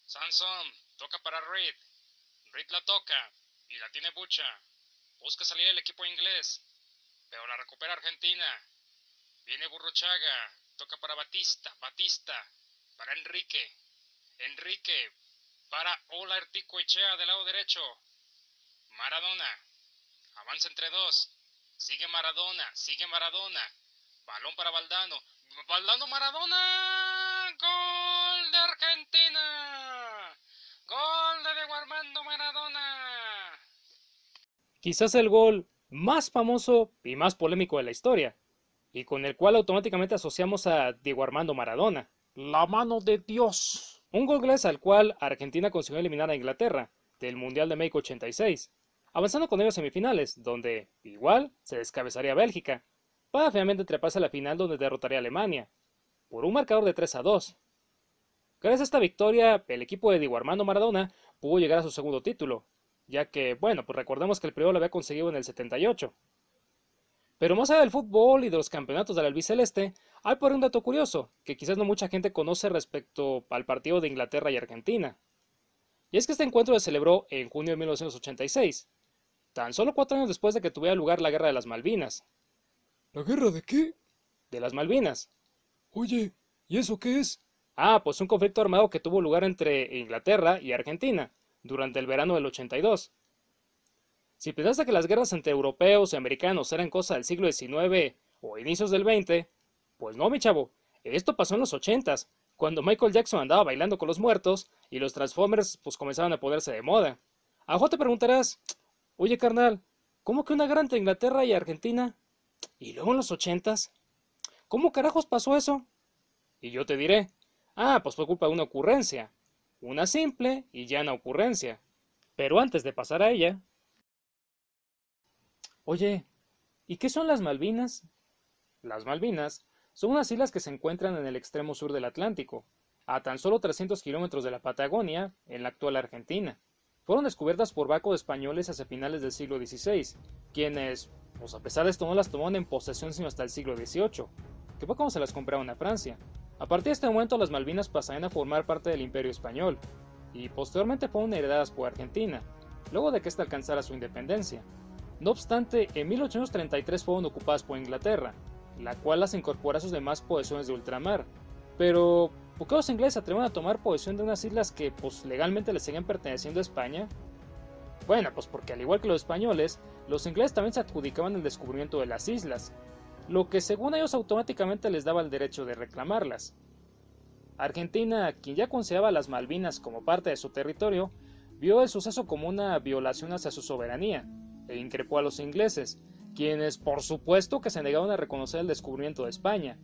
Sanson, toca para Reed. Reed la toca y la tiene Bucha. Busca salir el equipo inglés, pero la recupera Argentina. Viene Burruchaga, toca para Batista, Batista, para Enrique. Enrique, para Ola Erticoechea del lado derecho. Maradona, avanza entre dos. Sigue Maradona. Balón para Valdano. Valdano Maradona. Gol de Argentina. Gol de Diego Armando Maradona. Quizás el gol más famoso y más polémico de la historia, y con el cual automáticamente asociamos a Diego Armando Maradona. La mano de Dios. Un gol gracias al cual Argentina consiguió eliminar a Inglaterra del Mundial de México 86, avanzando con ellos a semifinales, donde, igual, se descabezaría a Bélgica, para finalmente treparse a la final donde derrotaría a Alemania, por un marcador de 3-2. Gracias a esta victoria, el equipo de Diego Armando Maradona pudo llegar a su segundo título, ya que, bueno, pues recordemos que el primero lo había conseguido en el 78. Pero más allá del fútbol y de los campeonatos del albiceleste, hay por un dato curioso, que quizás no mucha gente conoce respecto al partido de Inglaterra y Argentina. Y es que este encuentro se celebró en junio de 1986, tan solo 4 años después de que tuviera lugar la Guerra de las Malvinas. ¿La guerra de qué? De las Malvinas. Oye, ¿y eso qué es? Pues un conflicto armado que tuvo lugar entre Inglaterra y Argentina, durante el verano del 82. Si pensaste que las guerras entre europeos y americanos eran cosa del siglo XIX o inicios del XX, pues no, mi chavo, esto pasó en los 80s, cuando Michael Jackson andaba bailando con los muertos y los Transformers pues comenzaban a ponerse de moda. A lo mejor te preguntarás, oye carnal, ¿cómo que una guerra entre Inglaterra y Argentina? ¿Y luego en los 80s? ¿Cómo carajos pasó eso? Y yo te diré, pues fue culpa de una ocurrencia, una simple y llana ocurrencia. Pero antes de pasar a ella, oye, ¿y qué son las Malvinas? Las Malvinas son unas islas que se encuentran en el extremo sur del Atlántico, a tan solo 300 kilómetros de la Patagonia, en la actual Argentina. Fueron descubiertas por barcos españoles hacia finales del siglo XVI, quienes, pues a pesar de esto, no las tomaron en posesión sino hasta el siglo XVIII, que fue cuando se las compraron a Francia. A partir de este momento, las Malvinas pasarían a formar parte del Imperio Español, y posteriormente fueron heredadas por Argentina, luego de que ésta alcanzara su independencia. No obstante, en 1833 fueron ocupadas por Inglaterra, la cual las incorpora a sus demás posesiones de ultramar. Pero, ¿por qué los ingleses se atrevieron a tomar posesión de unas islas que pues legalmente les seguían perteneciendo a España? Bueno, pues porque al igual que los españoles, los ingleses también se adjudicaban el descubrimiento de las islas, lo que según ellos automáticamente les daba el derecho de reclamarlas. Argentina, quien ya consideraba las Malvinas como parte de su territorio, vio el suceso como una violación hacia su soberanía, e increpó a los ingleses, quienes por supuesto que se negaron a reconocer el descubrimiento de España,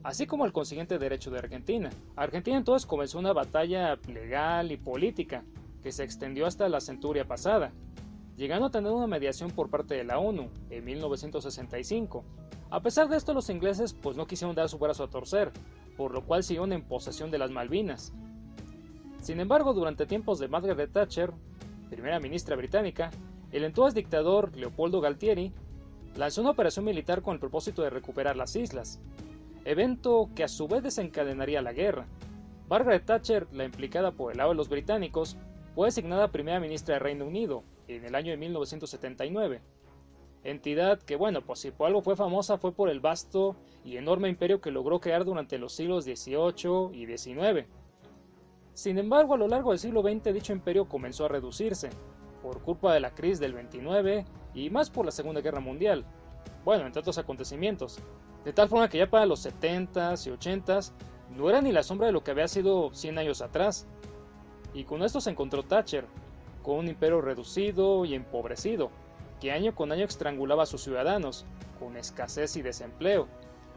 así como el consiguiente derecho de Argentina. Argentina entonces comenzó una batalla legal y política, que se extendió hasta la centuria pasada, llegando a tener una mediación por parte de la ONU en 1965. A pesar de esto, los ingleses pues no quisieron dar su brazo a torcer, por lo cual siguieron en posesión de las Malvinas. Sin embargo, durante tiempos de Margaret Thatcher, primera ministra británica, el entonces dictador Leopoldo Galtieri lanzó una operación militar con el propósito de recuperar las islas, evento que a su vez desencadenaría la guerra. Margaret Thatcher, la implicada por el lado de los británicos, fue designada primera ministra del Reino Unido en el año de 1979, entidad que, pues si por algo fue famosa fue por el vasto y enorme imperio que logró crear durante los siglos XVIII y XIX. Sin embargo, a lo largo del siglo XX dicho imperio comenzó a reducirse, por culpa de la crisis del 29 y más por la Segunda Guerra Mundial, entre otros acontecimientos, de tal forma que ya para los 70s y 80s no era ni la sombra de lo que había sido 100 años atrás. Y con esto se encontró Thatcher, con un imperio reducido y empobrecido, que año con año estrangulaba a sus ciudadanos, con escasez y desempleo.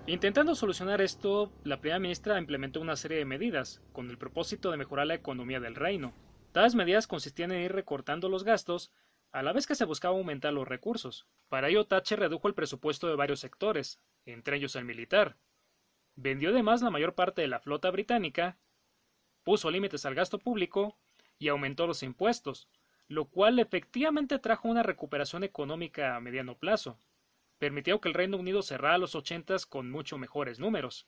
Intentando solucionar esto, la primera ministra implementó una serie de medidas, con el propósito de mejorar la economía del reino. Tales medidas consistían en ir recortando los gastos, a la vez que se buscaba aumentar los recursos. Para ello, Thatcher redujo el presupuesto de varios sectores, entre ellos el militar. Vendió además la mayor parte de la flota británica, puso límites al gasto público y aumentó los impuestos, lo cual efectivamente trajo una recuperación económica a mediano plazo. Permitió que el Reino Unido cerrara los 80s con mucho mejores números.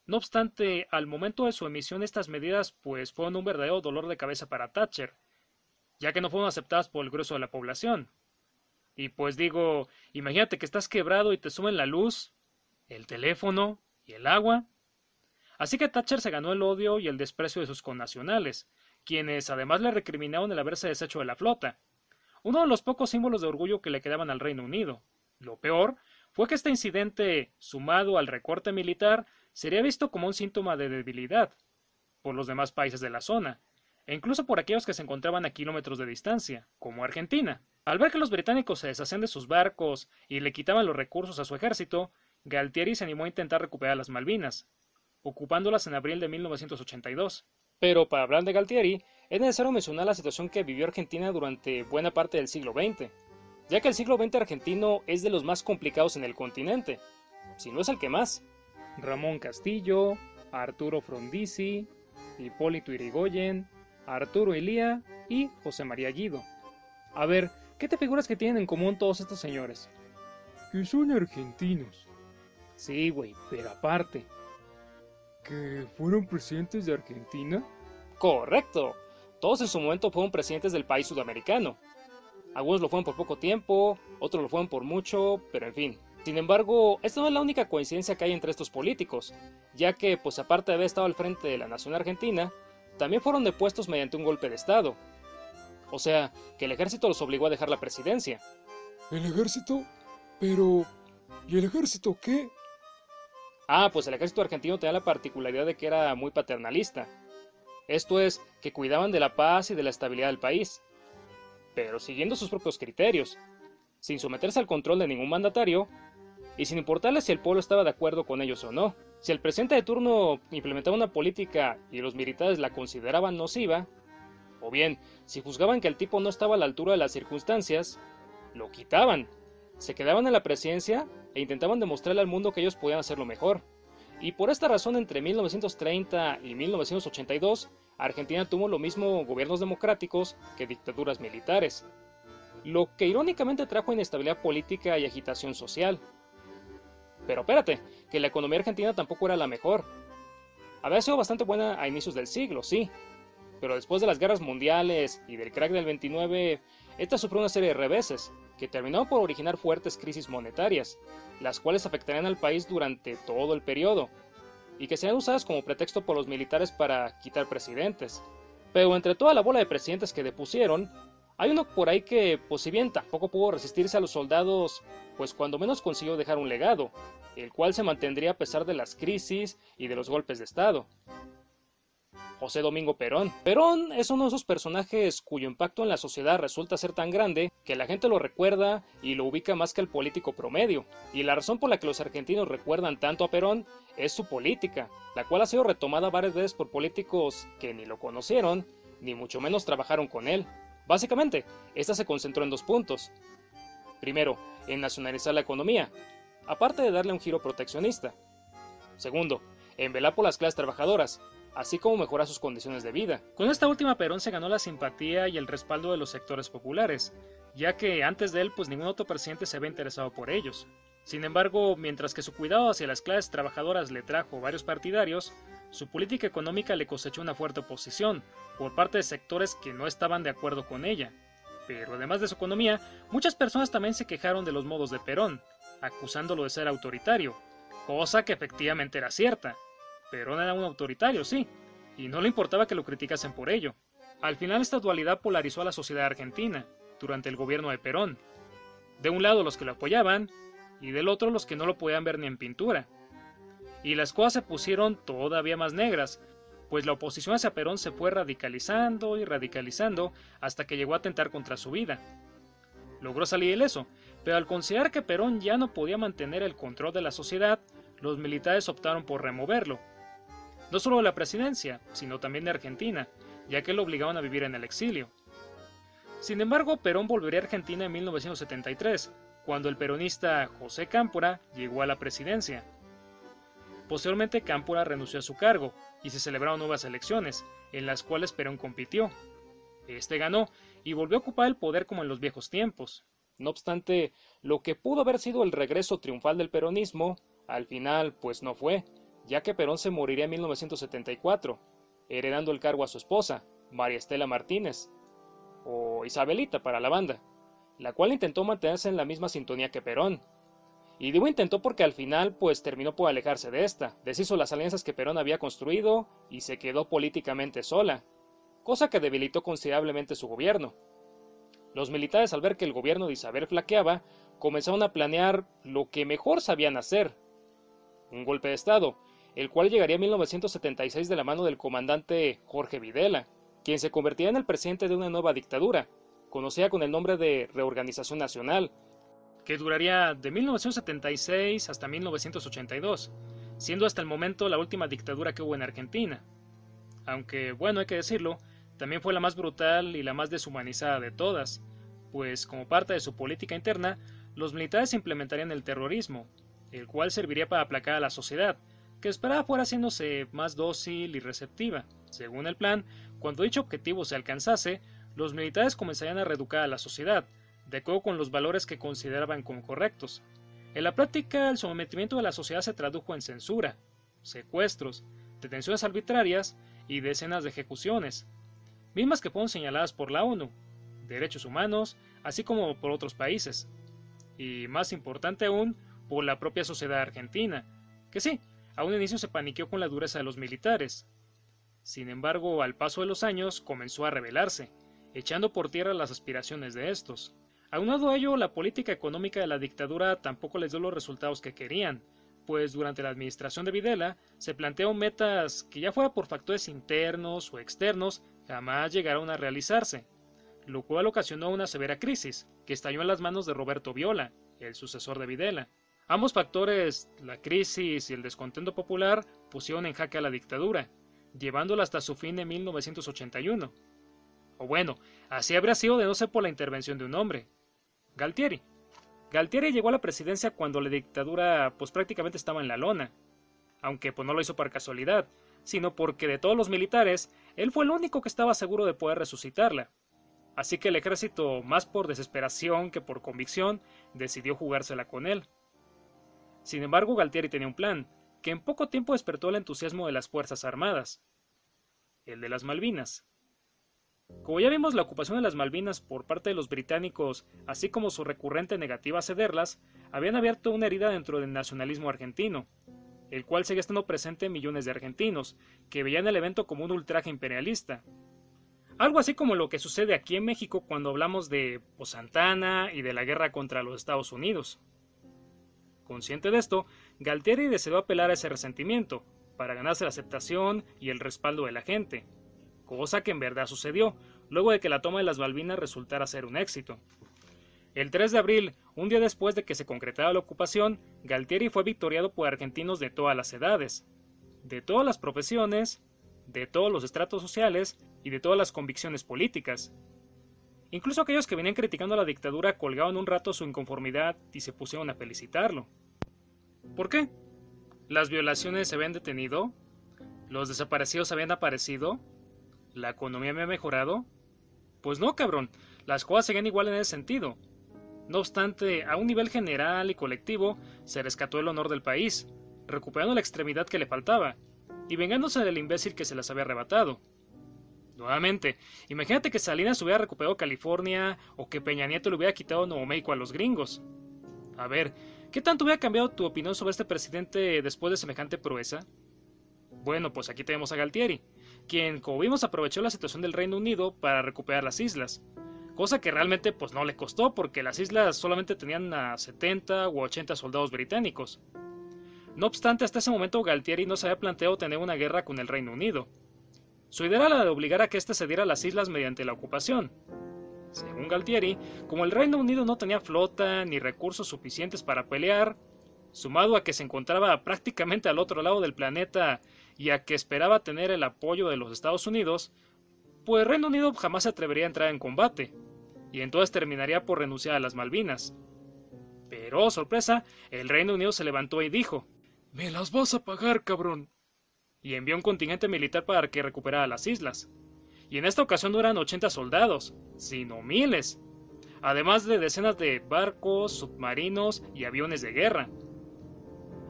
No obstante, al momento de su emisión estas medidas pues fueron un verdadero dolor de cabeza para Thatcher, ya que no fueron aceptadas por el grueso de la población. Y pues digo, imagínate que estás quebrado y te suben la luz, el teléfono y el agua. Así que Thatcher se ganó el odio y el desprecio de sus connacionales, quienes además le recriminaron el haberse deshecho de la flota, uno de los pocos símbolos de orgullo que le quedaban al Reino Unido. Lo peor fue que este incidente, sumado al recorte militar, sería visto como un síntoma de debilidad por los demás países de la zona, e incluso por aquellos que se encontraban a kilómetros de distancia, como Argentina. Al ver que los británicos se deshacían de sus barcos y le quitaban los recursos a su ejército, Galtieri se animó a intentar recuperar las Malvinas, ocupándolas en abril de 1982. Pero para hablar de Galtieri, es necesario mencionar la situación que vivió Argentina durante buena parte del siglo XX, ya que el siglo XX argentino es de los más complicados en el continente, si no es el que más. Ramón Castillo, Arturo Frondizi, Hipólito Yrigoyen, Arturo Illia y José María Guido. A ver, ¿qué te figuras que tienen en común todos estos señores? Que son argentinos. Sí, güey, pero aparte. ¿Que fueron presidentes de Argentina? Correcto. Todos en su momento fueron presidentes del país sudamericano. Algunos lo fueron por poco tiempo, otros lo fueron por mucho, pero en fin. Sin embargo, esta no es la única coincidencia que hay entre estos políticos, ya que, pues aparte de haber estado al frente de la nación argentina, también fueron depuestos mediante un golpe de estado. O sea, que el ejército los obligó a dejar la presidencia. ¿El ejército? Pero... ¿y el ejército qué? Ah, pues el ejército argentino tenía la particularidad de que era muy paternalista. Esto es, que cuidaban de la paz y de la estabilidad del país, pero siguiendo sus propios criterios, sin someterse al control de ningún mandatario, y sin importarles si el pueblo estaba de acuerdo con ellos o no. Si el presidente de turno implementaba una política y los militares la consideraban nociva, o bien, si juzgaban que el tipo no estaba a la altura de las circunstancias, lo quitaban, se quedaban en la presidencia e intentaban demostrarle al mundo que ellos podían hacerlo mejor. Y por esta razón, entre 1930 y 1982, Argentina tuvo lo mismo gobiernos democráticos que dictaduras militares, lo que irónicamente trajo inestabilidad política y agitación social. Pero espérate, que la economía argentina tampoco era la mejor. Había sido bastante buena a inicios del siglo, sí, pero después de las guerras mundiales y del crack del 29, esta sufrió una serie de reveses, que terminaron por originar fuertes crisis monetarias, las cuales afectarían al país durante todo el periodo, y que serían usadas como pretexto por los militares para quitar presidentes. Pero entre toda la bola de presidentes que depusieron, hay uno por ahí que, pues si bien tampoco pudo resistirse a los soldados, pues cuando menos consiguió dejar un legado, el cual se mantendría a pesar de las crisis y de los golpes de estado. José Domingo Perón. Perón es uno de esos personajes cuyo impacto en la sociedad resulta ser tan grande que la gente lo recuerda y lo ubica más que el político promedio. Y la razón por la que los argentinos recuerdan tanto a Perón es su política, la cual ha sido retomada varias veces por políticos que ni lo conocieron, ni mucho menos trabajaron con él. Básicamente, esta se concentró en dos puntos. Primero, en nacionalizar la economía, aparte de darle un giro proteccionista. Segundo, en velar por las clases trabajadoras, así como mejorar sus condiciones de vida. Con esta última, Perón se ganó la simpatía y el respaldo de los sectores populares, ya que antes de él pues ningún otro presidente se había interesado por ellos. Sin embargo, mientras que su cuidado hacia las clases trabajadoras le trajo varios partidarios, su política económica le cosechó una fuerte oposición por parte de sectores que no estaban de acuerdo con ella. Pero además de su economía, muchas personas también se quejaron de los modos de Perón, acusándolo de ser autoritario, cosa que efectivamente era cierta. Perón era un autoritario, sí, y no le importaba que lo criticasen por ello. Al final esta dualidad polarizó a la sociedad argentina, durante el gobierno de Perón. De un lado los que lo apoyaban, y del otro los que no lo podían ver ni en pintura. Y las cosas se pusieron todavía más negras, pues la oposición hacia Perón se fue radicalizando y radicalizando hasta que llegó a atentar contra su vida. Logró salir ileso, pero al considerar que Perón ya no podía mantener el control de la sociedad, los militares optaron por removerlo. No solo de la presidencia, sino también de Argentina, ya que lo obligaban a vivir en el exilio. Sin embargo, Perón volvería a Argentina en 1973, cuando el peronista José Cámpora llegó a la presidencia. Posteriormente, Cámpora renunció a su cargo y se celebraron nuevas elecciones, en las cuales Perón compitió. Este ganó y volvió a ocupar el poder como en los viejos tiempos. No obstante, lo que pudo haber sido el regreso triunfal del peronismo, al final pues no fue, ya que Perón se moriría en 1974, heredando el cargo a su esposa, María Estela Martínez, o Isabelita para la banda, la cual intentó mantenerse en la misma sintonía que Perón. Y digo intentó porque al final pues terminó por alejarse de esta, deshizo las alianzas que Perón había construido y se quedó políticamente sola, cosa que debilitó considerablemente su gobierno. Los militares, al ver que el gobierno de Isabel flaqueaba, comenzaron a planear lo que mejor sabían hacer: un golpe de estado, el cual llegaría en 1976 de la mano del comandante Jorge Videla, quien se convertiría en el presidente de una nueva dictadura, conocida con el nombre de Reorganización Nacional, que duraría de 1976 hasta 1982, siendo hasta el momento la última dictadura que hubo en Argentina. Aunque, bueno, hay que decirlo, también fue la más brutal y la más deshumanizada de todas, pues como parte de su política interna, los militares implementarían el terrorismo, el cual serviría para aplacar a la sociedad, que esperaba fuera haciéndose más dócil y receptiva. Según el plan, cuando dicho objetivo se alcanzase, los militares comenzarían a reeducar a la sociedad, de acuerdo con los valores que consideraban como correctos. En la práctica, el sometimiento de la sociedad se tradujo en censura, secuestros, detenciones arbitrarias y decenas de ejecuciones, mismas que fueron señaladas por la ONU, derechos humanos, así como por otros países, y más importante aún, por la propia sociedad argentina, que sí, a un inicio se paniqueó con la dureza de los militares. Sin embargo, al paso de los años comenzó a rebelarse, echando por tierra las aspiraciones de estos. Aunado a ello, la política económica de la dictadura tampoco les dio los resultados que querían, pues durante la administración de Videla se plantearon metas que, ya fuera por factores internos o externos, jamás llegaron a realizarse, lo cual ocasionó una severa crisis, que estalló en las manos de Roberto Viola, el sucesor de Videla. Ambos factores, la crisis y el descontento popular, pusieron en jaque a la dictadura, llevándola hasta su fin en 1981. O bueno, así habría sido de no ser por la intervención de un hombre: Galtieri. Galtieri llegó a la presidencia cuando la dictadura pues prácticamente estaba en la lona, aunque pues no lo hizo por casualidad, sino porque de todos los militares, él fue el único que estaba seguro de poder resucitarla. Así que el ejército, más por desesperación que por convicción, decidió jugársela con él. Sin embargo, Galtieri tenía un plan, que en poco tiempo despertó el entusiasmo de las Fuerzas Armadas: el de las Malvinas. Como ya vimos, la ocupación de las Malvinas por parte de los británicos, así como su recurrente negativa a cederlas, habían abierto una herida dentro del nacionalismo argentino, el cual seguía estando presente en millones de argentinos, que veían el evento como un ultraje imperialista. Algo así como lo que sucede aquí en México cuando hablamos de Santana y de la guerra contra los Estados Unidos. Consciente de esto, Galtieri decidió apelar a ese resentimiento, para ganarse la aceptación y el respaldo de la gente, cosa que en verdad sucedió, luego de que la toma de las Malvinas resultara ser un éxito. El 3 de abril, un día después de que se concretara la ocupación, Galtieri fue victoriado por argentinos de todas las edades, de todas las profesiones, de todos los estratos sociales y de todas las convicciones políticas. Incluso aquellos que venían criticando a la dictadura colgaron un rato su inconformidad y se pusieron a felicitarlo. ¿Por qué? ¿Las violaciones se habían detenido? ¿Los desaparecidos habían aparecido? ¿La economía había mejorado? Pues no, cabrón, las cosas seguían igual en ese sentido. No obstante, a un nivel general y colectivo, se rescató el honor del país, recuperando la extremidad que le faltaba, y vengándose del imbécil que se las había arrebatado. Nuevamente, imagínate que Salinas hubiera recuperado California, o que Peña Nieto le hubiera quitado Nuevo México a los gringos. A ver, ¿qué tanto hubiera cambiado tu opinión sobre este presidente después de semejante proeza? Bueno, pues aquí tenemos a Galtieri, quien, como vimos, aprovechó la situación del Reino Unido para recuperar las islas, cosa que realmente pues no le costó, porque las islas solamente tenían a 70 u 80 soldados británicos. No obstante, hasta ese momento Galtieri no se había planteado tener una guerra con el Reino Unido. Su idea era la de obligar a que éste cediera las islas mediante la ocupación. Según Galtieri, como el Reino Unido no tenía flota ni recursos suficientes para pelear, sumado a que se encontraba prácticamente al otro lado del planeta y a que esperaba tener el apoyo de los Estados Unidos, pues el Reino Unido jamás se atrevería a entrar en combate, y entonces terminaría por renunciar a las Malvinas. Pero, oh sorpresa, el Reino Unido se levantó y dijo: ¡Me las vas a pagar, cabrón! Y envió un contingente militar para que recuperara las islas. Y en esta ocasión no eran 80 soldados, sino miles, además de decenas de barcos, submarinos y aviones de guerra.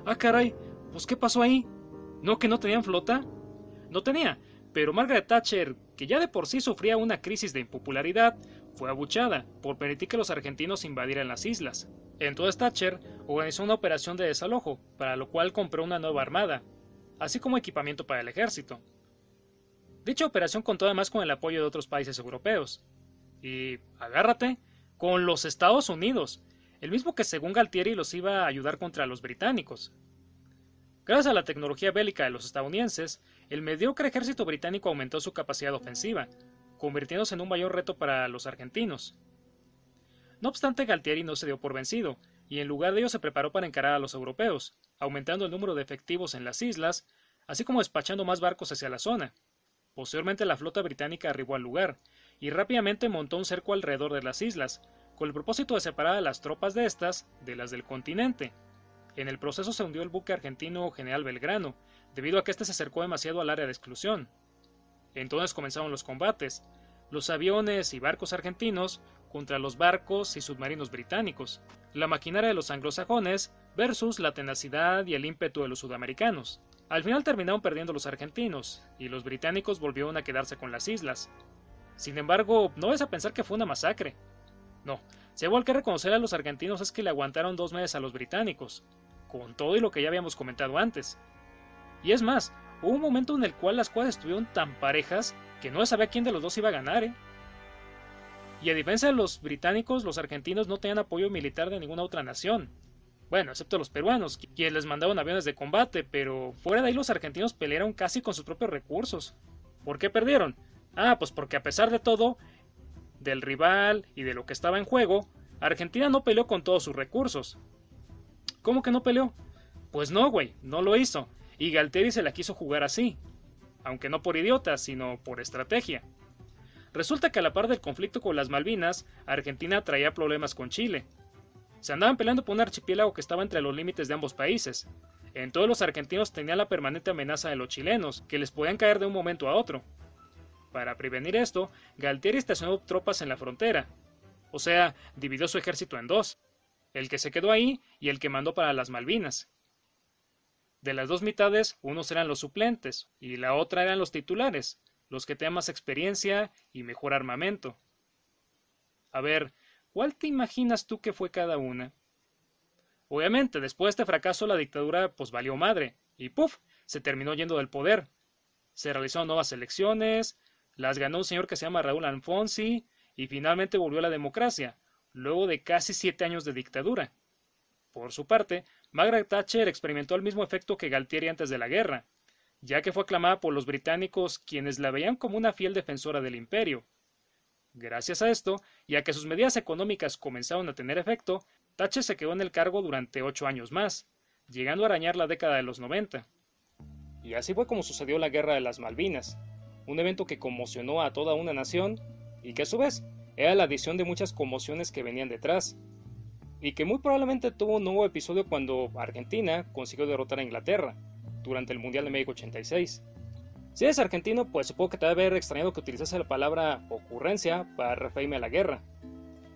¡Ah, caray! ¿Pues qué pasó ahí? ¿No que no tenían flota? No tenía, pero Margaret Thatcher, que ya de por sí sufría una crisis de impopularidad, fue abuchada por permitir que los argentinos invadieran las islas. Entonces Thatcher organizó una operación de desalojo, para lo cual compró una nueva armada, así como equipamiento para el ejército. Dicha operación contó además con el apoyo de otros países europeos. Y, agárrate, con los Estados Unidos, el mismo que según Galtieri los iba a ayudar contra los británicos. Gracias a la tecnología bélica de los estadounidenses, el mediocre ejército británico aumentó su capacidad ofensiva, convirtiéndose en un mayor reto para los argentinos. No obstante, Galtieri no se dio por vencido, y en lugar de ello se preparó para encarar a los europeos, aumentando el número de efectivos en las islas, así como despachando más barcos hacia la zona. Posteriormente la flota británica arribó al lugar, y rápidamente montó un cerco alrededor de las islas, con el propósito de separar a las tropas de estas de las del continente. En el proceso se hundió el buque argentino General Belgrano, debido a que éste se acercó demasiado al área de exclusión. Entonces comenzaron los combates, los aviones y barcos argentinos contra los barcos y submarinos británicos, la maquinaria de los anglosajones versus la tenacidad y el ímpetu de los sudamericanos. Al final terminaron perdiendo los argentinos, y los británicos volvieron a quedarse con las islas. Sin embargo, no es a pensar que fue una masacre. No, si algo hay que reconocer a los argentinos es que le aguantaron 2 meses a los británicos, con todo y lo que ya habíamos comentado antes. Y es más, hubo un momento en el cual las cosas estuvieron tan parejas que no se sabía quién de los dos iba a ganar, Y a diferencia de los británicos, los argentinos no tenían apoyo militar de ninguna otra nación. Bueno, excepto los peruanos, quienes les mandaban aviones de combate, pero fuera de ahí los argentinos pelearon casi con sus propios recursos. ¿Por qué perdieron? Pues porque a pesar de todo, del rival y de lo que estaba en juego, Argentina no peleó con todos sus recursos. ¿Cómo que no peleó? Pues no, güey, no lo hizo, y Galtieri se la quiso jugar así, aunque no por idiota, sino por estrategia. Resulta que a la par del conflicto con las Malvinas, Argentina traía problemas con Chile. Se andaban peleando por un archipiélago que estaba entre los límites de ambos países. Entonces los argentinos tenían la permanente amenaza de los chilenos, que les podían caer de un momento a otro. Para prevenir esto, Galtieri estacionó tropas en la frontera. O sea, dividió su ejército en 2. El que se quedó ahí y el que mandó para las Malvinas. De las 2 mitades, unos eran los suplentes y la otra eran los titulares, los que tenían más experiencia y mejor armamento. A ver, ¿cuál te imaginas tú que fue cada una? Obviamente, después de este fracaso la dictadura pues valió madre, y ¡puf!, se terminó yendo del poder. Se realizaron nuevas elecciones, las ganó un señor que se llama Raúl Alfonsi, y finalmente volvió la democracia, luego de casi 7 años de dictadura. Por su parte, Margaret Thatcher experimentó el mismo efecto que Galtieri antes de la guerra, ya que fue aclamada por los británicos, quienes la veían como una fiel defensora del imperio. Gracias a esto, y a que sus medidas económicas comenzaron a tener efecto, Thatcher se quedó en el cargo durante 8 años más, llegando a arañar la década de los 90. Y así fue como sucedió la Guerra de las Malvinas, un evento que conmocionó a toda una nación, y que a su vez era la adición de muchas conmociones que venían detrás, y que muy probablemente tuvo un nuevo episodio cuando Argentina consiguió derrotar a Inglaterra, durante el Mundial de México 86. Si eres argentino, pues supongo que te debe haber extrañado que utilizase la palabra ocurrencia para referirme a la guerra,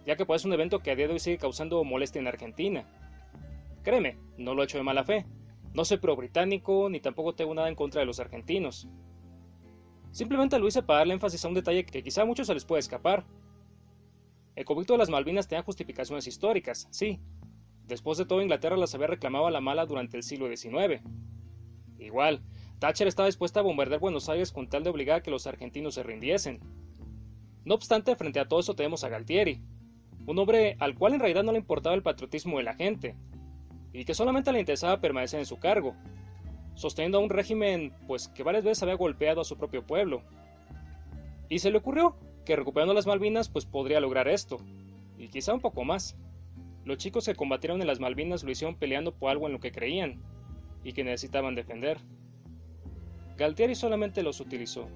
ya que pues es un evento que a día de hoy sigue causando molestia en Argentina. Créeme, no lo he hecho de mala fe, no soy pro-británico ni tampoco tengo nada en contra de los argentinos. Simplemente lo hice para darle énfasis a un detalle que quizá a muchos se les puede escapar. El conflicto de las Malvinas tenía justificaciones históricas, sí. Después de todo, Inglaterra las había reclamado a la mala durante el siglo XIX. Igual, Thatcher estaba dispuesta a bombardear Buenos Aires con tal de obligar a que los argentinos se rindiesen. No obstante, frente a todo eso tenemos a Galtieri, un hombre al cual en realidad no le importaba el patriotismo de la gente, y que solamente le interesaba permanecer en su cargo, sosteniendo a un régimen pues que varias veces había golpeado a su propio pueblo. Y se le ocurrió que recuperando las Malvinas pues podría lograr esto, y quizá un poco más. Los chicos que combatieron en las Malvinas lo hicieron peleando por algo en lo que creían, y que necesitaban defender. Galtieri solamente los utilizó.